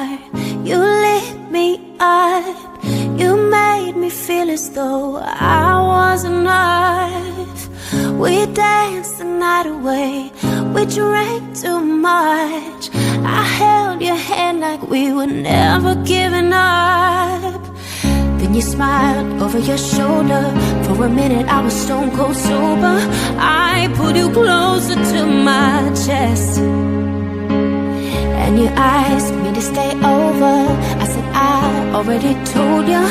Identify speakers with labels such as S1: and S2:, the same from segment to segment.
S1: dark, you lit me up. You made me feel as though I was enough. We danced the night away, we drank too much. I held your hand like we were never giving up. Then you smiled over your shoulder. For a minute I was stone cold sober. I pulled you closer to my chest, and you asked me to stay over. I said I already told you,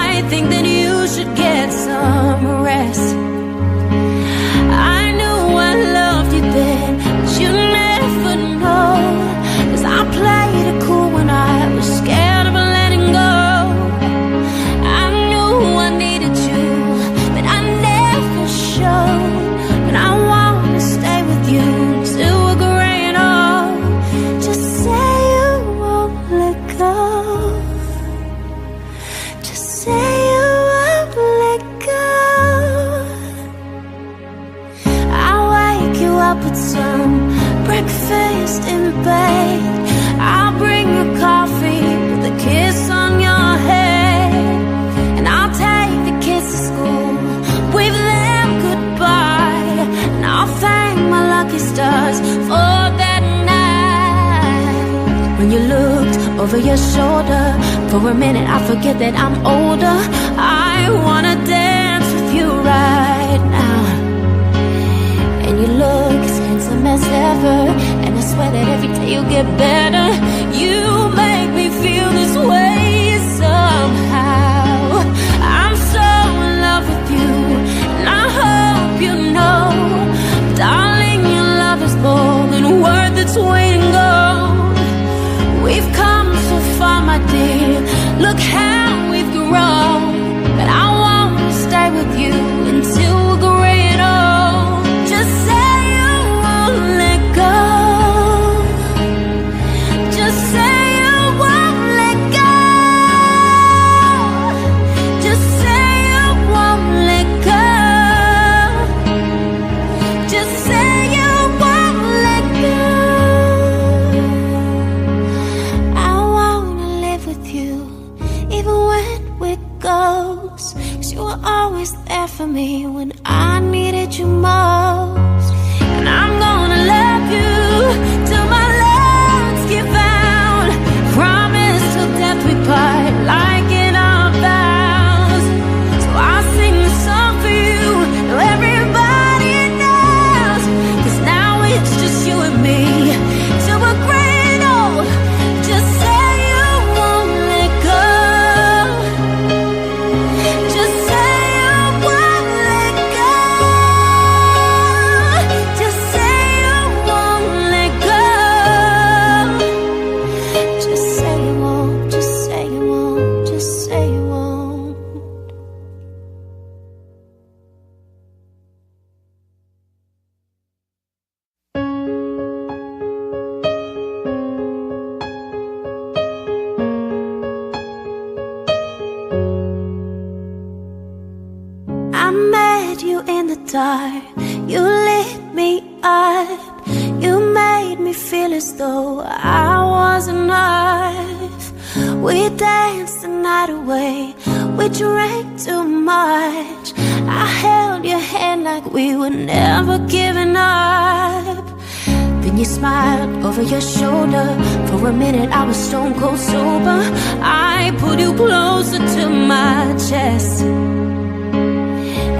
S1: I think that you should get some rest. I knew I loved you then, but you never know. 'Cause I played it cool when I was scared of letting go. I knew I needed you, but I never showed. And I want to stay with you till we're gray and old. Just say you won't let go. Just say you won't let go. I'll wake you up with some breakfast in bed. I'll bring you coffee with a kiss on your head. And I'll take the kids to school, wave them goodbye. And I'll thank my lucky stars for that night. When you looked over your shoulder, for a minute I forget that I'm older. I wanna dance with you right now. And you look as handsome as ever, and I swear that every day you get better. You make me feel this way somehow. I'm so in love with you, and I hope you know, darling, your love is more than worth its weight in gold. We've come so far, my dear, look how we've grown. But I want to stay with you until we're gray and old. Just say you won't let go. Just say you won't let go. Just say you won't let go. Just say you won't let go. I wanna live with you, even when we're ghosts. 'Cause you were always there for me when I needed you most. And I'm gonna love you till my lungs give out. Promise till death we part, like in our vows. So I'll sing the song for you, so everybody knows. 'Cause now it's just you and me, till we're gray and old. Just say you won't let go. Just say you won't let go. Just say you won't let go. Just say you won't, just say you won't, just say you won't. I met you in the dark, you lit me up. You made me feel as though I was enough. We danced the night away, we drank too much. I held your hand like we were never giving up. Then you smiled over your shoulder. For a minute I was stone cold sober. I pulled you closer to my chest,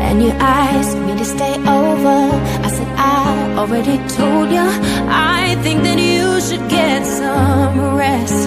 S1: and you asked me to stay over. I said I already told you, I think that you should get some rest.